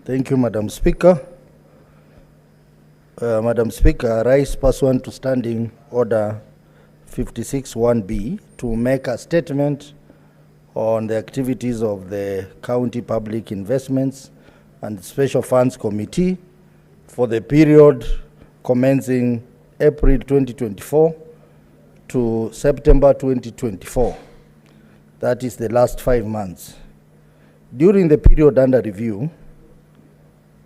Thank you, Madam Speaker. Madam Speaker, I rise pursuant to Standing Order 56(1)B to make a statement on the activities of the County Public Investments and Special Funds Committee for the period commencing April 2024 to September 2024. That is the last 5 months. During the period under review,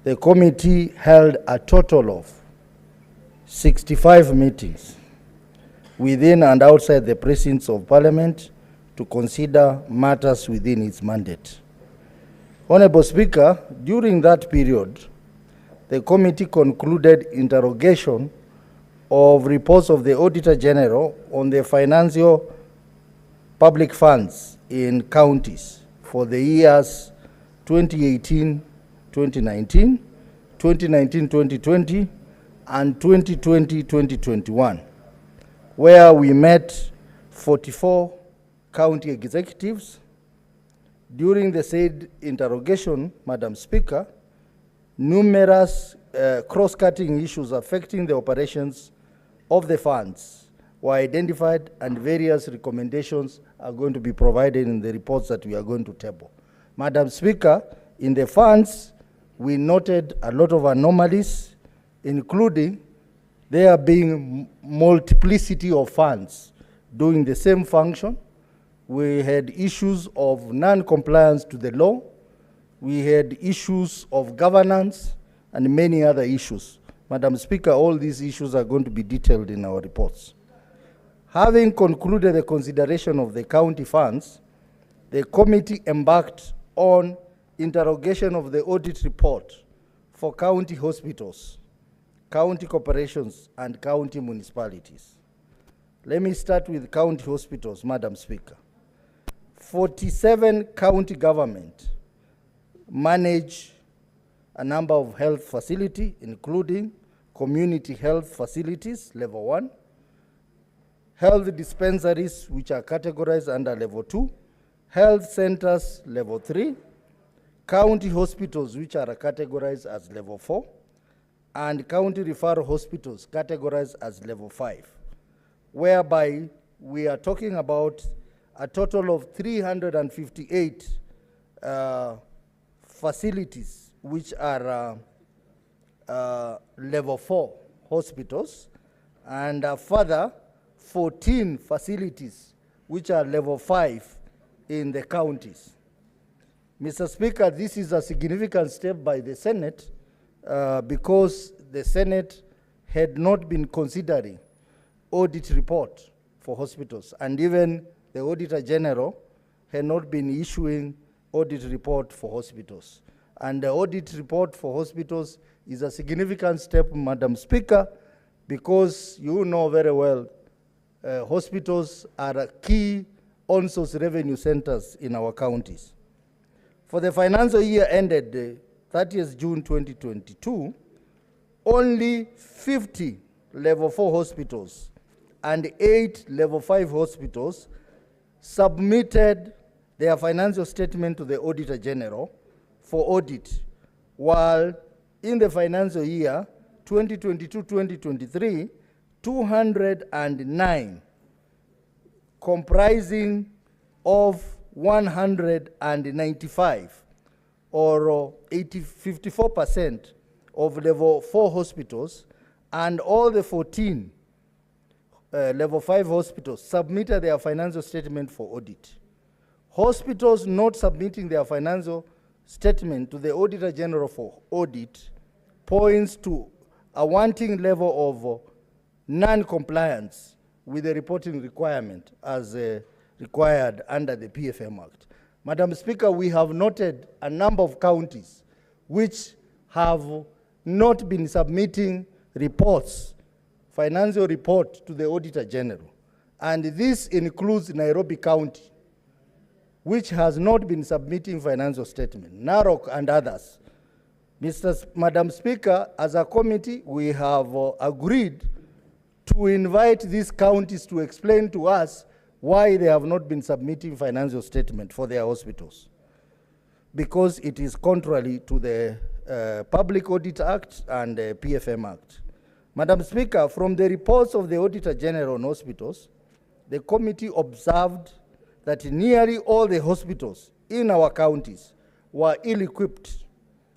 the committee held a total of 65 meetings within and outside the precincts of Parliament to consider matters within its mandate. Honorable Speaker, during that period, the committee concluded interrogation of reports of the Auditor General on the financial public funds in counties for the years 2018-2019, 2019-2020, and 2020-2021, where we met 44 county executives. During the said interrogation, Madam Speaker, numerous cross-cutting issues affecting the operations of the funds were identified, and various recommendations are going to be provided in the reports that we are going to table. Madam Speaker, in the funds, we noted a lot of anomalies, including there being multiplicity of funds doing the same function. We had issues of non-compliance to the law. We had issues of governance and many other issues. Madam Speaker, all these issues are going to be detailed in our reports. Having concluded the consideration of the county funds, the committee embarked on interrogation of the audit report for county hospitals, county corporations, and county municipalities. Let me start with county hospitals, Madam Speaker. 47 county government manage a number of health facilities, including community health facilities, level 1, health dispensaries, which are categorized under level 2, health centers, level 3, county hospitals, which are categorized as level 4, and county referral hospitals, categorized as level 5, whereby we are talking about a total of 358 facilities, which are level 4 hospitals, and further 14 facilities, which are level 5 in the counties. Mr. Speaker, this is a significant step by the Senate because the Senate had not been considering audit report for hospitals, and even the Auditor General had not been issuing audit report for hospitals. And the audit report for hospitals is a significant step, Madam Speaker, because you know very well hospitals are key on-source revenue centers in our counties. For the financial year ended 30th June 2022, only 50 level 4 hospitals and 8 level 5 hospitals submitted their financial statement to the Auditor General for audit, while in the financial year 2022-2023, 209, comprising of 195, or 54% of level 4 hospitals, and all the 14 level 5 hospitals submitted their financial statement for audit. Hospitals not submitting their financial statement to the Auditor General for audit points to a wanting level of non-compliance with the reporting requirement as required under the PFM Act. Madam Speaker, we have noted a number of counties which have not been submitting reports, financial report, to the Auditor General. And this includes Nairobi County, which has not been submitting financial statement, Narok and others. Madam Speaker, as a committee, we have agreed to invite these counties to explain to us why they have not been submitting financial statement for their hospitals. because it is contrary to the Public Audit Act and the PFM Act. Madam Speaker, from the reports of the Auditor General on hospitals, the committee observed that nearly all the hospitals in our counties were ill-equipped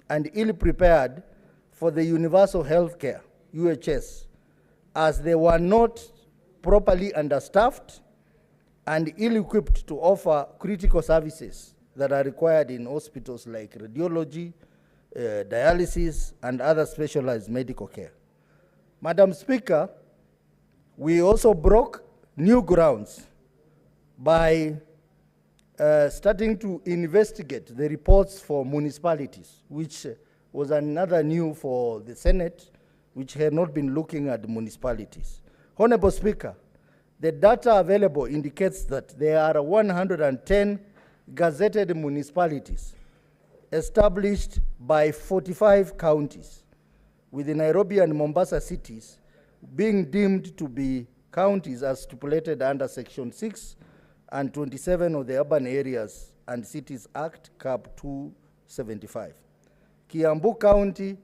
and ill-prepared for the universal health care, UHS, as they were not properly understaffed and ill-equipped to offer critical services that are required in hospitals like radiology, dialysis, and other specialized medical care. Madam Speaker, we also broke new grounds by starting to investigate the reports for municipalities, which was another new for the Senate, which had not been looking at municipalities. Honorable Speaker, the data available indicates that there are 110 gazetted municipalities established by 45 counties, with the Nairobi and Mombasa cities being deemed to be counties as stipulated under Section 6 and 27 of the Urban Areas and Cities Act, Cap 275. Kiambu County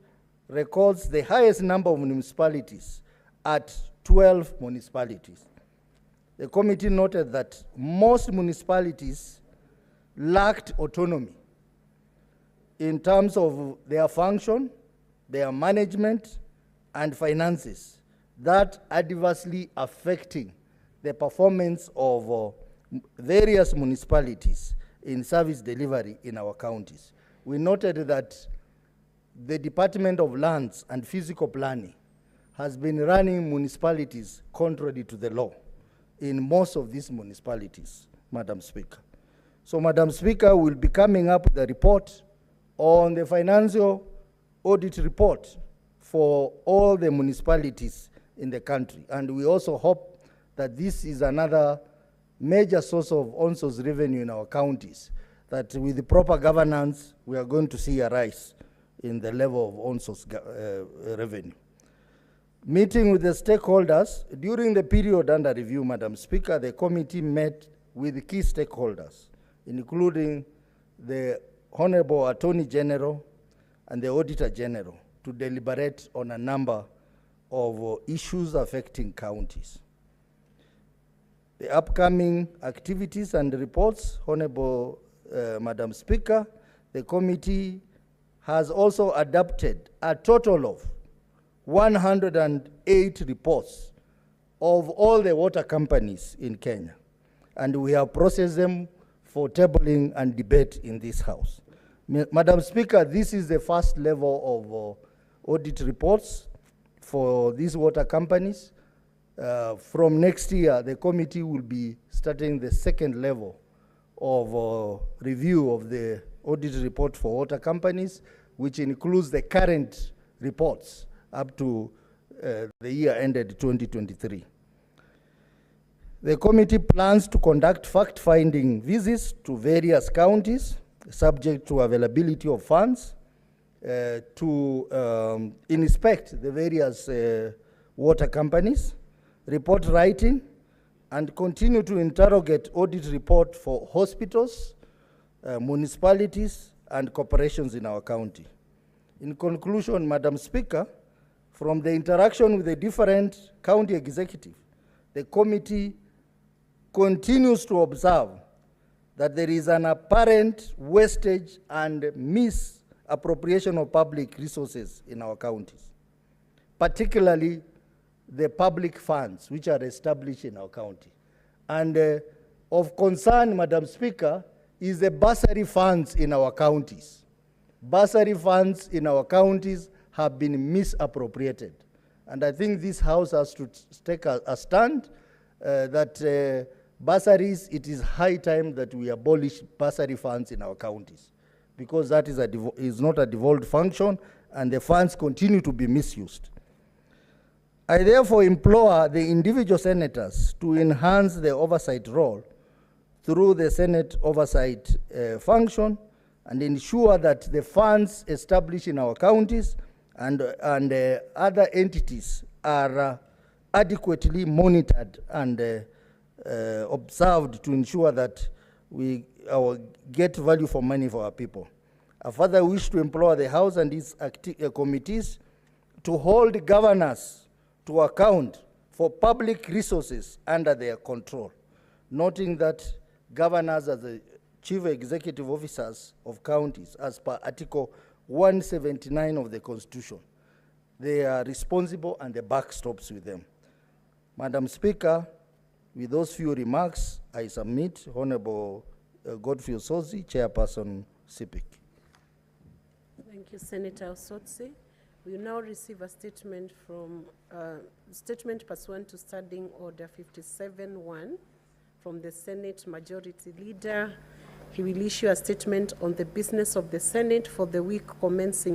records the highest number of municipalities at 12 municipalities. The committee noted that most municipalities lacked autonomy in terms of their function, their management, and finances, that adversely affecting the performance of various municipalities in service delivery in our counties. We noted that the Department of Lands and Physical Planning has been running municipalities contrary to the law in most of these municipalities, Madam Speaker. So, Madam Speaker, we'll be coming up with a report on the financial audit report for all the municipalities in the country. And we also hope that this is another major source of on-source revenue in our counties, that with the proper governance, we are going to see a rise in the level of on-source revenue. Meeting with the stakeholders, during the period under review, Madam Speaker, the committee met with key stakeholders, including the Honorable Attorney General and the Auditor General, to deliberate on a number of issues affecting counties. The upcoming activities and reports, Honorable Madam Speaker, the committee has also adopted a total of 108 reports of all the water companies in Kenya, and we have processed them for tabling and debate in this House. Madam Speaker, this is the first level of audit reports for these water companies. From next year, the committee will be starting the second level of review of the audit report for water companies, which includes the current reports up to the year ended 2023. The committee plans to conduct fact-finding visits to various counties, subject to availability of funds, to inspect the various water companies, report writing, and continue to interrogate audit report for hospitals, municipalities, and corporations in our county. In conclusion, Madam Speaker, from the interaction with the different county executives, the committee continues to observe that there is an apparent wastage and misappropriation of public resources in our counties, particularly the public funds which are established in our county. And of concern, Madam Speaker, is the bursary funds in our counties. Bursary funds in our counties have been misappropriated. And I think this House has to take a stand that bursaries, it is high time that we abolish bursary funds in our counties, because that is not a devolved function and the funds continue to be misused. I therefore implore the individual senators to enhance the oversight role through the Senate oversight function and ensure that the funds established in our counties and other entities are adequately monitored and observed to ensure that we get value for money for our people. I further wish to implore the House and its committees to hold governors to account for public resources under their control, noting that governors are the chief executive officers of counties as per Article 179 of the Constitution. They are responsible and the buck stops with them. Madam Speaker, with those few remarks, I submit. Honorable Godfrey Osotsi, Chairperson, CPIC. Thank you, Senator Osotsi. We will now receive a statement from statement pursuant to Standing Order 57-1 from the Senate Majority Leader. He will issue a statement on the business of the Senate for the week commencing